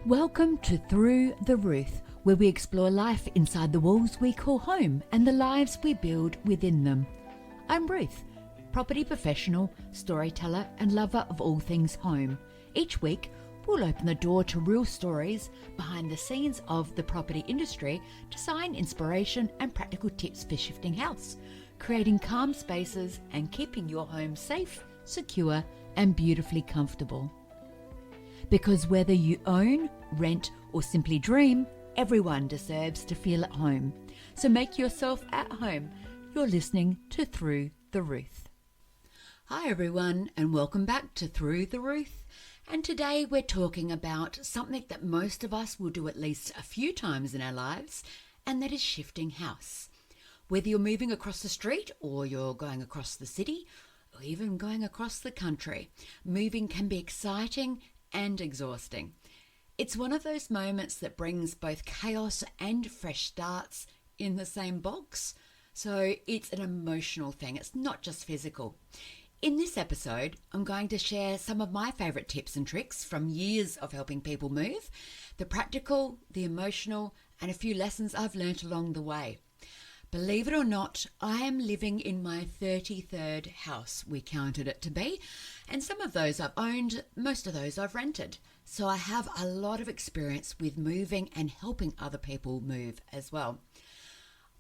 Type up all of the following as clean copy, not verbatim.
Welcome to Through the Roof, where we explore life inside the walls we call home and the lives we build within them. I'm Ruth, property professional, storyteller and lover of all things home. Each week, we'll open the door to real stories behind the scenes of the property industry, design, inspiration and practical tips for shifting house, creating calm spaces and keeping your home safe, secure and beautifully comfortable. Because whether you own, rent or simply dream, everyone deserves to feel at home. So make yourself at home. You're listening to Through the Roof. Hi everyone and welcome back to Through the Roof. And today we're talking about something that most of us will do at least a few times in our lives, and that is shifting house. Whether you're moving across the street or you're going across the city or even going across the country, moving can be exciting and exhausting. It's one of those moments that brings both chaos and fresh starts in the same box. So it's an emotional thing. It's not just physical. In this episode, I'm going to share some of my favourite tips and tricks from years of helping people move, the practical, the emotional, and a few lessons I've learnt along the way. Believe it or not, I am living in my 33rd house, we counted it to be, and some of those I've owned, most of those I've rented. So I have a lot of experience with moving and helping other people move as well.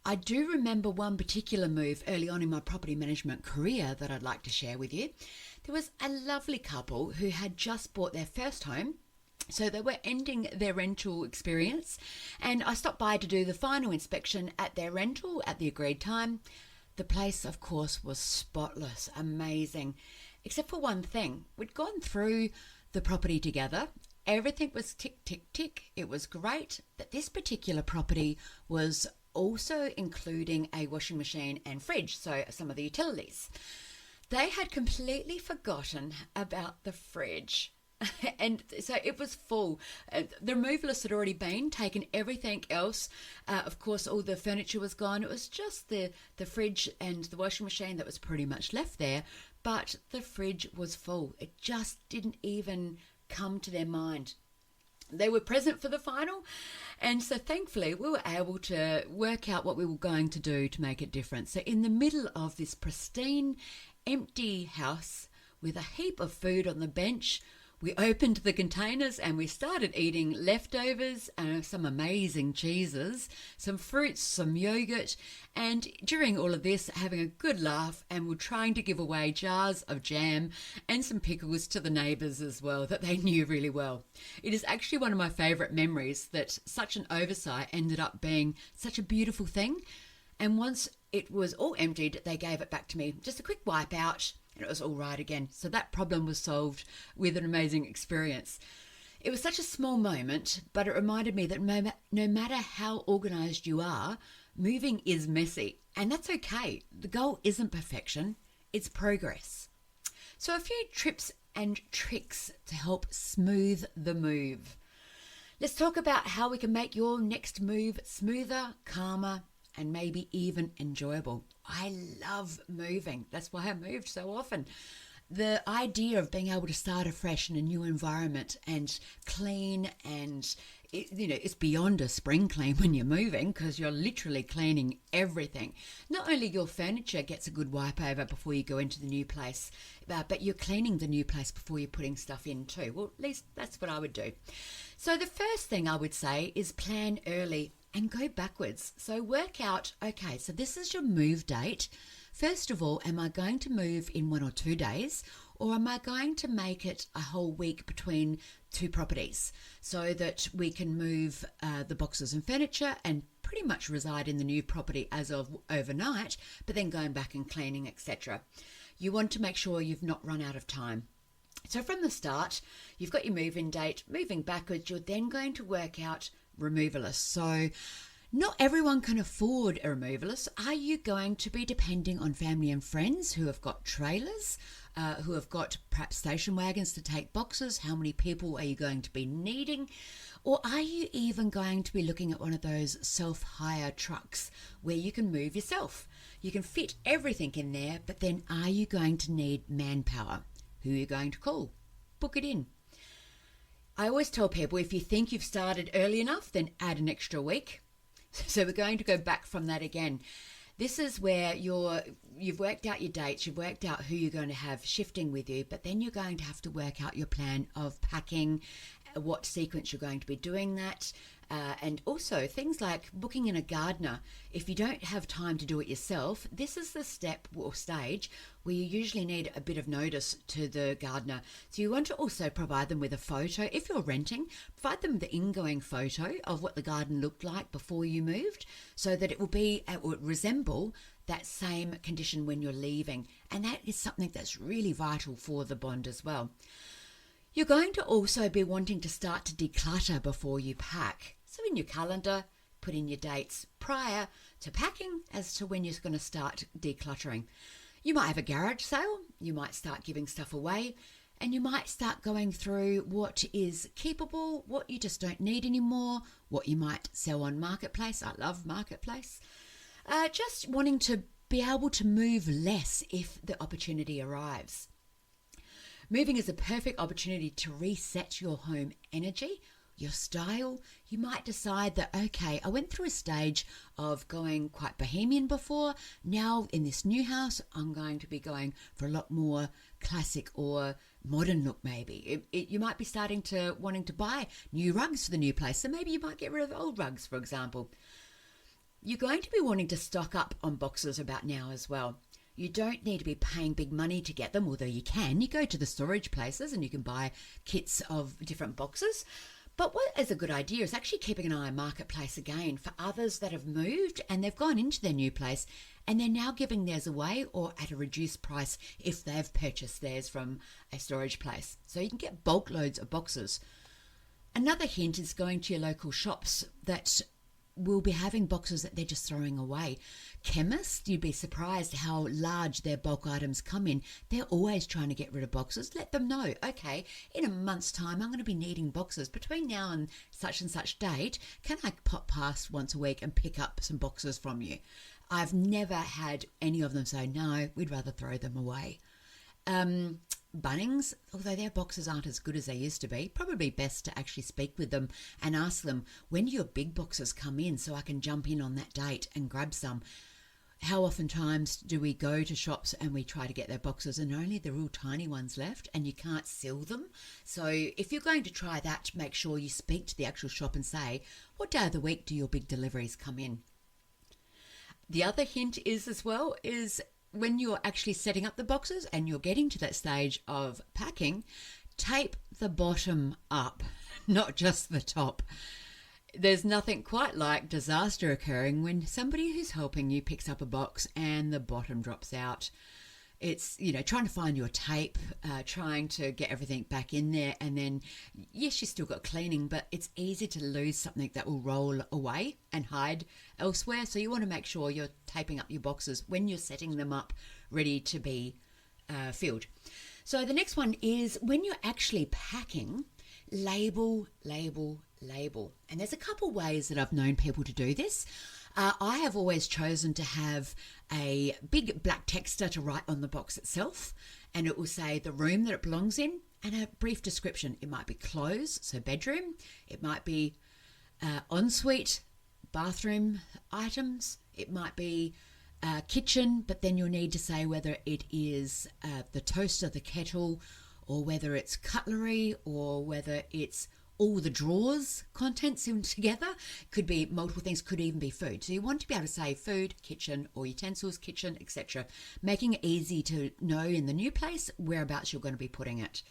I do remember one particular move early on in my property management career that I'd like to share with you. There was a lovely couple who had just bought their first home. So they were ending their rental experience, and I stopped by to do the final inspection at their rental at the agreed time. The place, of course, was spotless, amazing, except for one thing. We'd gone through the property together. Everything was tick, tick, tick. It was great, but this particular property was also including a washing machine and fridge, so some of the utilities. They had completely forgotten about the fridge. And so it was full. The removalists had already been, taken everything else. Of course, all the furniture was gone. It was just the fridge and the washing machine that was pretty much left there. But the fridge was full. It just didn't even come to their mind. They were present for the final, and so thankfully we were able to work out what we were going to do to make it different. So in the middle of this pristine, empty house with a heap of food on the bench, we opened the containers and we started eating leftovers, some amazing cheeses, some fruits, some yogurt, and during all of this having a good laugh, and we're trying to give away jars of jam and some pickles to the neighbours as well that they knew really well. It is actually one of my favourite memories that such an oversight ended up being such a beautiful thing. And once it was all emptied, they gave it back to me. Just a quick wipe out. And it was all right again. So that problem was solved with an amazing experience. It was such a small moment, but it reminded me that no matter how organised you are, moving is messy. And that's okay. The goal isn't perfection, it's progress. So a few tips and tricks to help smooth the move. Let's talk about how we can make your next move smoother, calmer, and maybe even enjoyable. I love moving. That's why I moved so often. The idea of being able to start afresh in a new environment and clean, and it's beyond a spring clean when you're moving, because you're literally cleaning everything. Not only your furniture gets a good wipe over before you go into the new place, but you're cleaning the new place before you're putting stuff in too. Well, at least that's what I would do. So the first thing I would say is plan early and go backwards. So work out, okay, so this is your move date. First of all, am I going to move in 1 or 2 days, or am I going to make it a whole week between two properties so that we can move the boxes and furniture and pretty much reside in the new property as of overnight, but then going back and cleaning, etc. You want to make sure you've not run out of time. So from the start, you've got your move-in date. Moving backwards, you're then going to work out removalists. So not everyone can afford a removalist. Are you going to be depending on family and friends who have got trailers, who have got perhaps station wagons to take boxes? How many people are you going to be needing? Or are you even going to be looking at one of those self-hire trucks where you can move yourself? You can fit everything in there, but then are you going to need manpower? Who are you going to call? Book it in. I always tell people, if you think you've started early enough, then add an extra week. So we're going to go back from that again. This is where you've worked out your dates, you've worked out who you're going to have shifting with you, but then you're going to have to work out your plan of packing, what sequence you're going to be doing that, and also things like booking in a gardener. If you don't have time to do it yourself, this is the step or stage where you usually need a bit of notice to the gardener. So you want to also provide them with a photo. If you're renting, provide them the ingoing photo of what the garden looked like before you moved, so that it will resemble that same condition when you're leaving. And that is something that's really vital for the bond as well. You're going to also be wanting to start to declutter before you pack. So in your calendar, put in your dates prior to packing as to when you're going to start decluttering. You might have a garage sale, you might start giving stuff away, and you might start going through what is keepable, what you just don't need anymore, what you might sell on Marketplace. I love Marketplace. Just wanting to be able to move less if the opportunity arrives. Moving is a perfect opportunity to reset your home energy, your style. You might decide that, okay, I went through a stage of going quite bohemian before. Now in this new house, I'm going to be going for a lot more classic or modern look maybe. You might be starting to wanting to buy new rugs for the new place. So maybe you might get rid of old rugs, for example. You're going to be wanting to stock up on boxes about now as well. You don't need to be paying big money to get them, although you can. You go to the storage places and you can buy kits of different boxes. But what is a good idea is actually keeping an eye on Marketplace again for others that have moved and they've gone into their new place and they're now giving theirs away or at a reduced price if they've purchased theirs from a storage place. So you can get bulk loads of boxes. Another hint is going to your local shops that will be having boxes that they're just throwing away. Chemists, you'd be surprised how large their bulk items come in. They're always trying to get rid of boxes. Let them know, okay, in a month's time, I'm going to be needing boxes. Between now and such date, can I pop past once a week and pick up some boxes from you? I've never had any of them say, no, we'd rather throw them away. Bunnings, although their boxes aren't as good as they used to be, probably best to actually speak with them and ask them, when do your big boxes come in so I can jump in on that date and grab some? How oftentimes do we go to shops and we try to get their boxes and only the real tiny ones left and you can't seal them? So if you're going to try that, make sure you speak to the actual shop and say, what day of the week do your big deliveries come in? The other hint is as well is when you're actually setting up the boxes and you're getting to that stage of packing, tape the bottom up, not just the top. There's nothing quite like disaster occurring when somebody who's helping you picks up a box and the bottom drops out. It's, trying to find your tape, trying to get everything back in there. And then, yes, you still got cleaning, but it's easy to lose something that will roll away and hide elsewhere. So you want to make sure you're taping up your boxes when you're setting them up, ready to be filled. So the next one is when you're actually packing, label. And there's a couple ways that I've known people to do this. I have always chosen to have a big black texter to write on the box itself, and it will say the room that it belongs in and a brief description. It might be clothes, so bedroom. It might be ensuite, bathroom items. It might be kitchen, but then you'll need to say whether it is the toaster, the kettle, or whether it's cutlery, or whether it's all the drawers contents in together. Could be multiple things, could even be food. So you want to be able to say food, kitchen, or utensils, kitchen, etc. Making it easy to know in the new place whereabouts you're going to be putting it.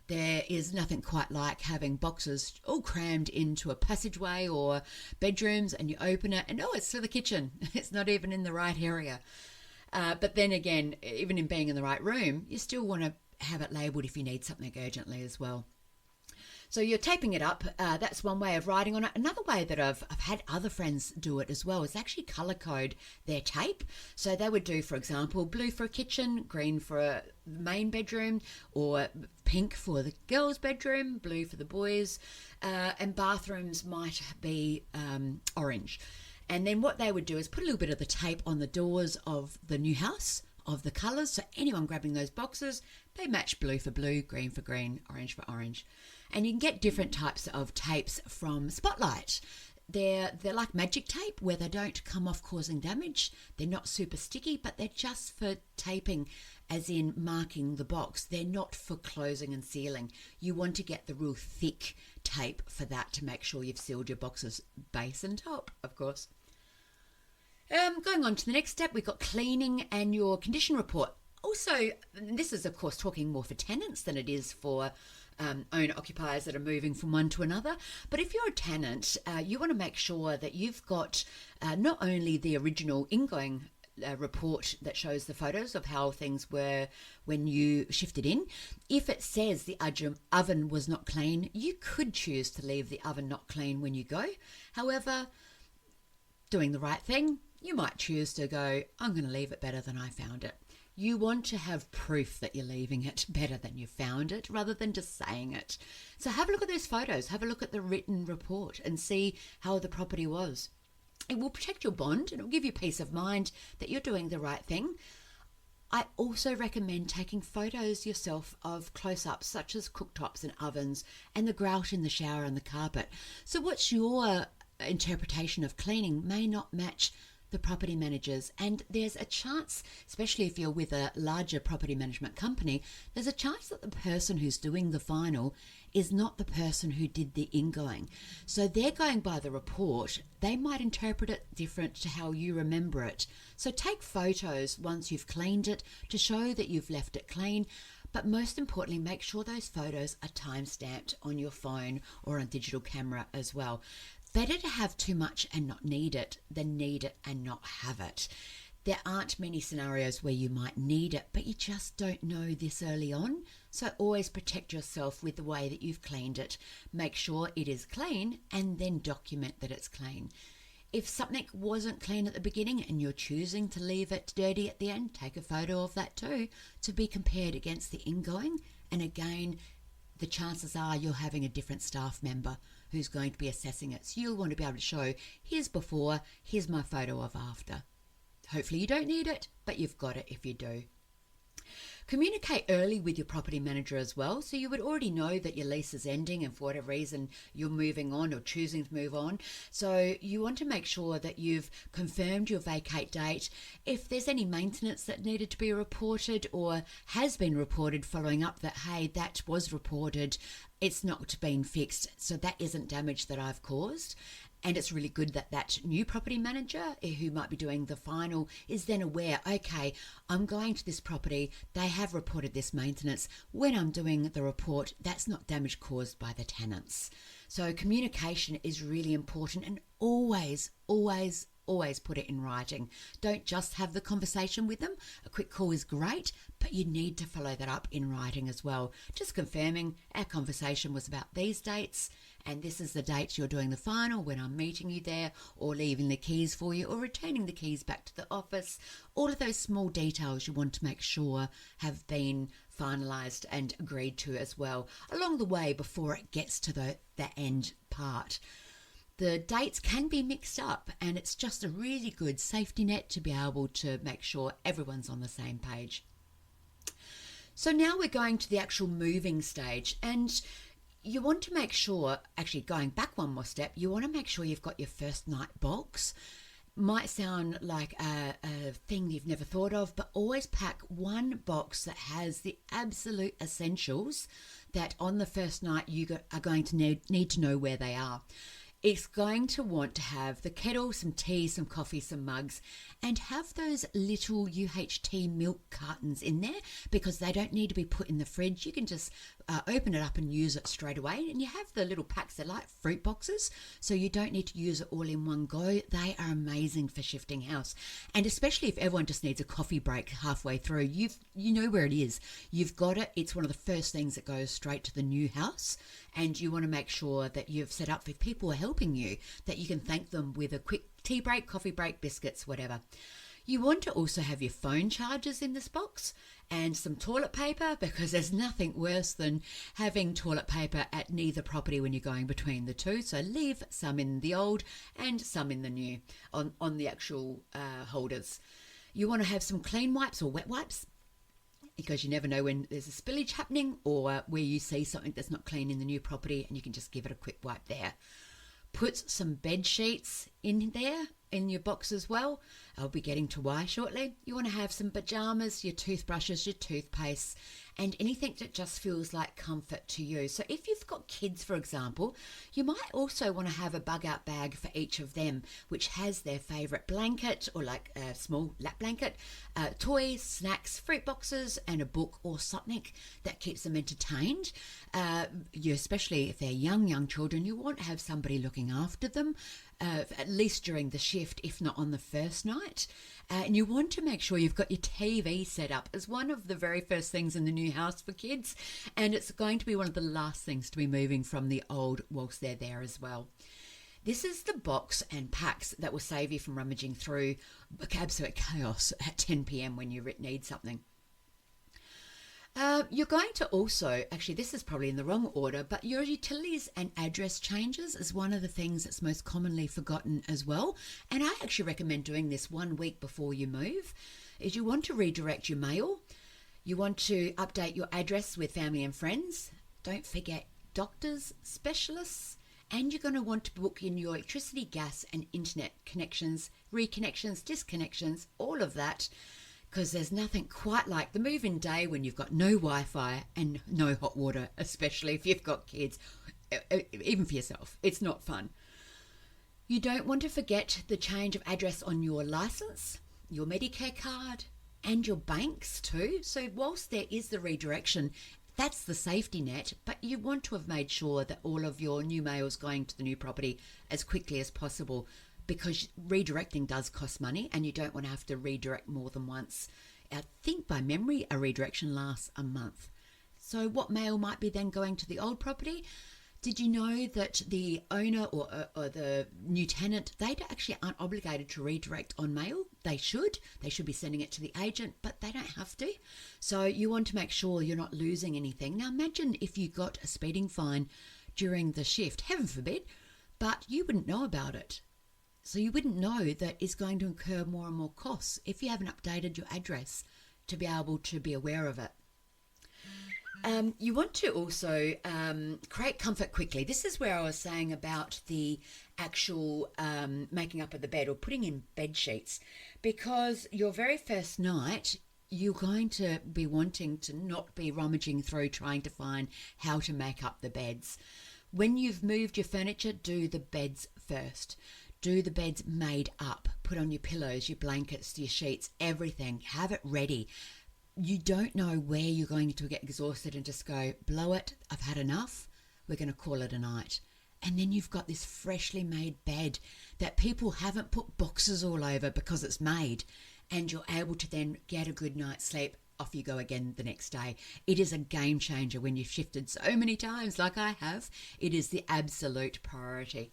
There is nothing quite like having boxes all crammed into a passageway or bedrooms and you open it and it's for the kitchen. It's not even in the right area. But then again, even in being in the right room, you still want to have it labelled if you need something urgently as well. So you're taping it up. That's one way of writing on it. Another way that I've had other friends do it as well is actually colour code their tape. So they would do, for example, blue for a kitchen, green for a main bedroom, or pink for the girls' bedroom, blue for the boys, and bathrooms might be orange. And then what they would do is put a little bit of the tape on the doors of the new house of the colours. So anyone grabbing those boxes, they match blue for blue, green for green, orange for orange. And you can get different types of tapes from Spotlight. They're like magic tape, where they don't come off causing damage. They're not super sticky, but they're just for taping, as in marking the box. They're not for closing and sealing. You want to get the real thick tape for that to make sure you've sealed your box's base and top, of course. Going on to the next step, we've got cleaning and your condition report. Also, this is of course talking more for tenants than it is for owner-occupiers that are moving from one to another. But if you're a tenant, you want to make sure that you've got not only the original ingoing report that shows the photos of how things were when you shifted in. If it says the oven was not clean, you could choose to leave the oven not clean when you go. However, doing the right thing, you might choose to go, I'm going to leave it better than I found it. You want to have proof that you're leaving it better than you found it, rather than just saying it. So have a look at those photos, have a look at the written report and see how the property was. It will protect your bond and it will give you peace of mind that you're doing the right thing. I also recommend taking photos yourself of close-ups such as cooktops and ovens and the grout in the shower and the carpet. So what's your interpretation of cleaning may not match the property managers, and there's a chance, especially if you're with a larger property management company, there's a chance that the person who's doing the final is not the person who did the ingoing. So they're going by the report. They might interpret it different to how you remember it. So take photos once you've cleaned it to show that you've left it clean. But most importantly, make sure those photos are time-stamped on your phone or on digital camera as well. Better to have too much and not need it than need it and not have it. There aren't many scenarios where you might need it, but you just don't know this early on. So always protect yourself with the way that you've cleaned it. Make sure it is clean and then document that it's clean. If something wasn't clean at the beginning and you're choosing to leave it dirty at the end, take a photo of that too, to be compared against the ingoing. And again, the chances are you're having a different staff member who's going to be assessing it. So you'll want to be able to show, here's before, here's my photo of after. Hopefully you don't need it, but you've got it if you do. Communicate early with your property manager as well. So you would already know that your lease is ending and for whatever reason you're moving on or choosing to move on. So you want to make sure that you've confirmed your vacate date. If there's any maintenance that needed to be reported or has been reported, following up that, hey, that was reported, it's not been fixed, so that isn't damage that I've caused. And it's really good that that new property manager who might be doing the final is then aware, okay, I'm going to this property, they have reported this maintenance. When I'm doing the report, that's not damage caused by the tenants. So communication is really important, and always, always, always put it in writing. Don't just have the conversation with them. A quick call is great, but you need to follow that up in writing as well. Just confirming our conversation was about these dates, and this is the date you're doing the final, when I'm meeting you there, or leaving the keys for you, or returning the keys back to the office. All of those small details you want to make sure have been finalised and agreed to as well along the way before it gets to the end part. The dates can be mixed up, and it's just a really good safety net to be able to make sure everyone's on the same page. So now we're going to the actual moving stage, and you want to make sure, actually going back one more step, you want to make sure you've got your first night box. Might sound like a thing you've never thought of, but always pack one box that has the absolute essentials that on the first night you are going to need to know where they are. It's going to want to have the kettle, some tea, some coffee, some mugs, and have those little UHT milk cartons in there, because they don't need to be put in the fridge. You can just open it up and use it straight away. And you have the little packs, they're like fruit boxes, so you don't need to use it all in one go. They are amazing for shifting house. And especially if everyone just needs a coffee break halfway through, you know where it is. You've got it. It's one of the first things that goes straight to the new house. And you want to make sure that you've set up, if people are helping you, that you can thank them with a quick tea break, coffee break, biscuits, whatever. You want to also have your phone chargers in this box and some toilet paper, because there's nothing worse than having toilet paper at neither property when you're going between the two. So leave some in the old and some in the new on the actual holders. You want to have some clean wipes or wet wipes. because you never know when there's a spillage happening or where you see something that's not clean in the new property, and you can just give it a quick wipe there. Put some bed sheets in there in your box as well. I'll be getting to why shortly. You want to have some pajamas, your toothbrushes, your toothpaste, and anything that just feels like comfort to you. So if you've got kids, for example, you might also want to have a bug out bag for each of them, which has their favourite blanket or like a small lap blanket, toys, snacks, fruit boxes, and a book or something that keeps them entertained. Especially if they're young children, you want to have somebody looking after them, at least during the shift, if not on the first night. And you want to make sure you've got your TV set up as one of the very first things in the new house for kids. And it's going to be one of the last things to be moving from the old whilst they're there as well. This is the box and packs that will save you from rummaging through absolute chaos at 10 p.m. when you need something. You're going to also, actually this is probably in the wrong order, but your utilities and address changes is one of the things that's most commonly forgotten as well. And I actually recommend doing this 1 week before you move. Is you want to redirect your mail. You want to update your address with family and friends. Don't forget doctors, specialists, and you're going to want to book in your electricity, gas and internet connections, reconnections, disconnections, all of that. Because there's nothing quite like the move-in day when you've got no Wi-Fi and no hot water, especially if you've got kids, even for yourself. It's not fun. You don't want to forget the change of address on your license, your Medicare card, and your banks too. So whilst there is the redirection, that's the safety net, but you want to have made sure that all of your new mail is going to the new property as quickly as possible, because redirecting does cost money and you don't want to have to redirect more than once. I think by memory a redirection lasts a month. So what mail might be then going to the old property? Did you know that the owner or the new tenant, they actually aren't obligated to redirect on mail? They should be sending it to the agent, but they don't have to. So you want to make sure you're not losing anything. Now imagine if you got a speeding fine during the shift, heaven forbid, but you wouldn't know about it. So you wouldn't know that it's going to incur more and more costs if you haven't updated your address to be able to be aware of it. You want to also create comfort quickly. This is where I was saying about the actual making up of the bed or putting in bed sheets, because your very first night you're going to be wanting to not be rummaging through trying to find how to make up the beds. When you've moved your furniture, do the beds first. Do the beds made up. Put on your pillows, your blankets, your sheets, everything. Have it ready. You don't know where you're going to get exhausted and just go, blow it, I've had enough, we're going to call it a night. And then you've got this freshly made bed that people haven't put boxes all over because it's made, and you're able to then get a good night's sleep. Off you go again the next day. It is a game changer when you've shifted so many times like I have. It is the absolute priority.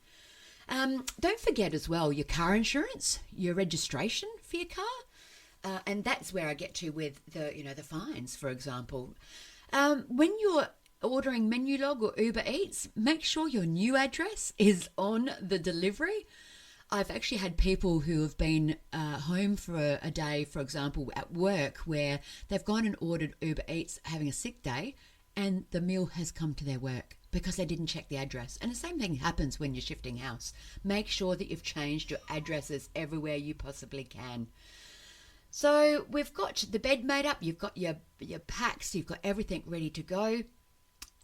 Don't forget as well your car insurance, your registration for your car. And that's where I get to with the fines, for example. When you're ordering Menulog or Uber Eats, make sure your new address is on the delivery. I've actually had people who have been home for a day, for example, at work, where they've gone and ordered Uber Eats having a sick day, and the meal has come to their work because they didn't check the address. And the same thing happens when you're shifting house. Make sure that you've changed your addresses everywhere you possibly can. So we've got the bed made up, you've got your packs, you've got everything ready to go.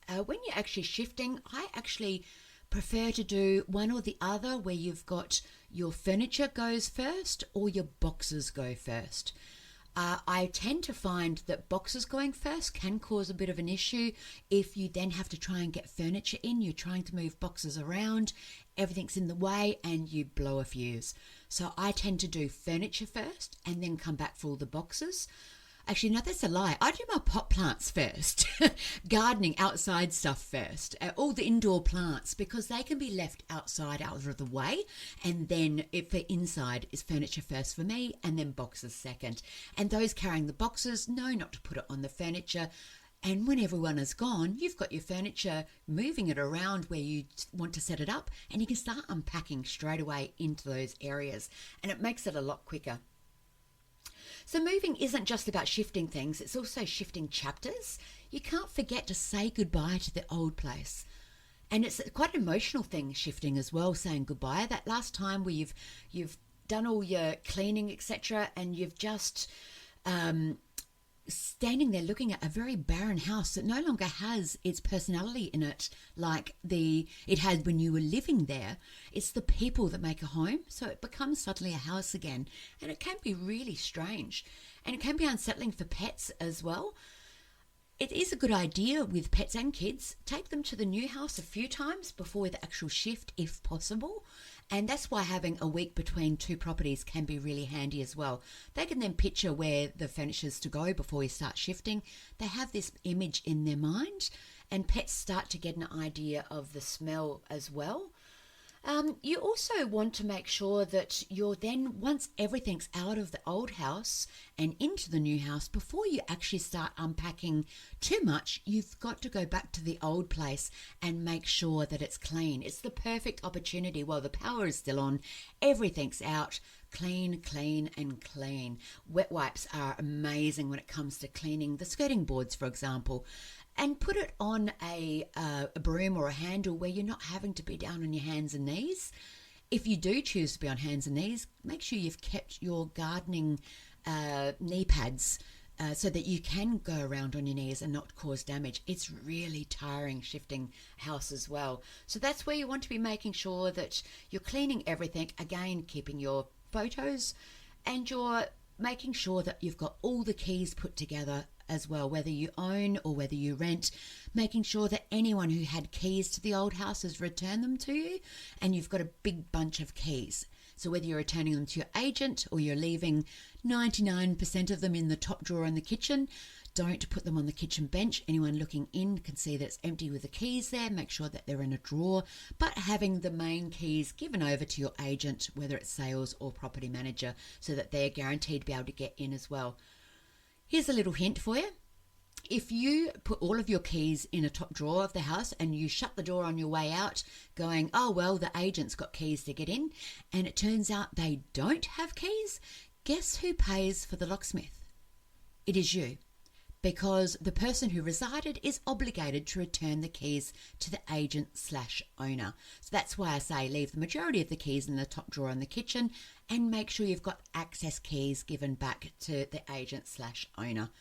When you're actually shifting, I actually prefer to do one or the other, where you've got your furniture goes first or your boxes go first. I tend to find that boxes going first can cause a bit of an issue if you then have to try and get furniture in. You're trying to move boxes around, everything's in the way, and you blow a fuse. So I tend to do furniture first and then come back for all the boxes. Actually, no, that's a lie. I do my pot plants first, gardening, outside stuff first, all the indoor plants, because they can be left outside, out of the way. And then if for inside is furniture first for me, and then boxes second. And those carrying the boxes know not to put it on the furniture. And when everyone is gone, you've got your furniture, moving it around where you want to set it up, and you can start unpacking straight away into those areas. And it makes it a lot quicker. So moving isn't just about shifting things, it's also shifting chapters. You can't forget to say goodbye to the old place. And it's quite an emotional thing, shifting as well, saying goodbye. That last time where you've done all your cleaning, etc., and you've just standing there looking at a very barren house that no longer has its personality in it like it had when you were living there. It's the people that make a home, so it becomes suddenly a house again, and it can be really strange, and it can be unsettling for pets as well. It is a good idea with pets and kids, take them to the new house a few times before the actual shift if possible. And that's why having a week between two properties can be really handy as well. They can then picture where the furniture's to go before you start shifting. They have this image in their mind, and pets start to get an idea of the smell as well. You also want to make sure that you're then, once everything's out of the old house and into the new house, before you actually start unpacking too much, you've got to go back to the old place and make sure that it's clean. It's the perfect opportunity while the power is still on, everything's out. Clean, clean, and clean. Wet wipes are amazing when it comes to cleaning the skirting boards, for example. And put it on a broom or a handle where you're not having to be down on your hands and knees. If you do choose to be on hands and knees, make sure you've kept your gardening knee pads so that you can go around on your knees and not cause damage. It's really tiring shifting house as well. So that's where you want to be making sure that you're cleaning everything, again, keeping your photos, and you're making sure that you've got all the keys put together as well, whether you own or whether you rent, making sure that anyone who had keys to the old house has returned them to you, and you've got a big bunch of keys. So whether you're returning them to your agent or you're leaving 99% of them in the top drawer in the kitchen, don't put them on the kitchen bench. Anyone looking in can see that it's empty with the keys there. Make sure that they're in a drawer, but having the main keys given over to your agent, whether it's sales or property manager, so that they're guaranteed to be able to get in as well. Here's a little hint for you. If you put all of your keys in a top drawer of the house and you shut the door on your way out going, oh, well, the agent's got keys to get in, and it turns out they don't have keys, guess who pays for the locksmith? It is you, because the person who resided is obligated to return the keys to the agent/owner. So that's why I say leave the majority of the keys in the top drawer in the kitchen and make sure you've got access keys given back to the agent/owner.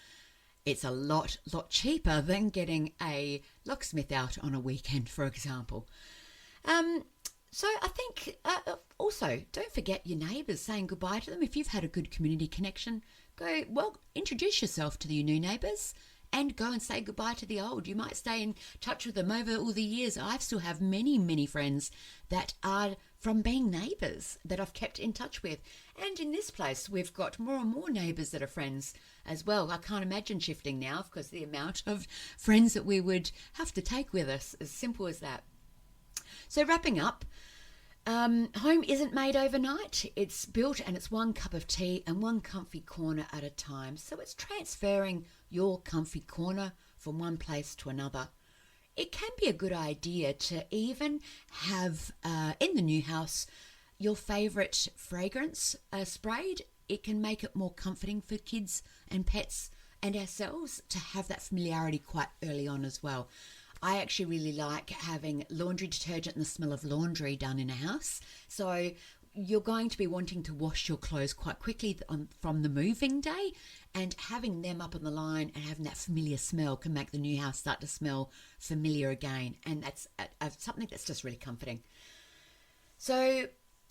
It's a lot cheaper than getting a locksmith out on a weekend, for example. So I think also don't forget your neighbours, saying goodbye to them. If you've had a good community connection, introduce yourself to your new neighbours and go and say goodbye to the old. You might stay in touch with them over all the years. I still have many friends that are from being neighbours that I've kept in touch with. And in this place, we've got more and more neighbours that are friends as well. I can't imagine shifting now because the amount of friends that we would have to take with us, as simple as that. So wrapping up, home isn't made overnight. It's built, and it's one cup of tea and one comfy corner at a time. So it's transferring your comfy corner from one place to another. It can be a good idea to even have in the new house your favourite fragrance sprayed. It can make it more comforting for kids and pets and ourselves to have that familiarity quite early on as well. I actually really like having laundry detergent and the smell of laundry done in a house. So you're going to be wanting to wash your clothes quite quickly from the moving day, and having them up on the line and having that familiar smell can make the new house start to smell familiar again. And that's something that's just really comforting. So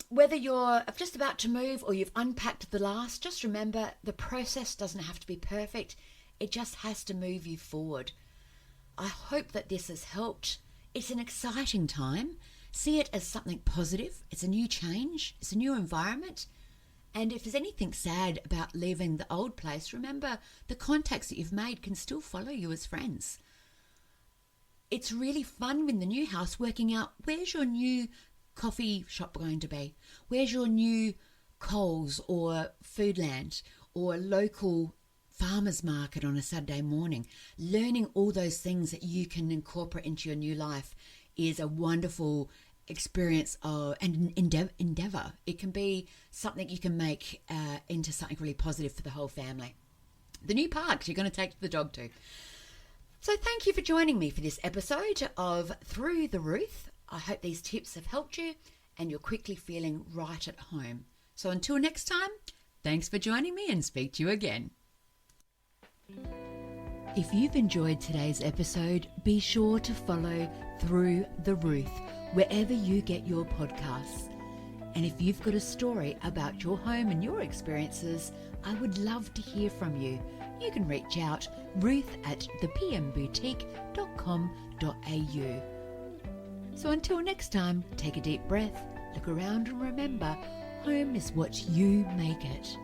whether you're just about to move or you've unpacked the last, just remember the process doesn't have to be perfect. It just has to move you forward. I hope that this has helped. It's an exciting time. See it as something positive. It's a new change. It's a new environment. And if there's anything sad about leaving the old place, remember the contacts that you've made can still follow you as friends. It's really fun in the new house working out where's your new coffee shop going to be? Where's your new Coles or Foodland or local farmers market on a Saturday morning? Learning all those things that you can incorporate into your new life is a wonderful experience and endeavour. It can be something you can make into something really positive for the whole family. The new parks you're going to take the dog to. So thank you for joining me for this episode of Through the Roof. I hope these tips have helped you and you're quickly feeling right at home. So until next time, thanks for joining me and speak to you again. If you've enjoyed today's episode, be sure to follow Through the Roof wherever you get your podcasts. And if you've got a story about your home and your experiences, I would love to hear from you. You can reach out ruth@thepmboutique.com.au. So until next time, take a deep breath, look around and remember, home is what you make it.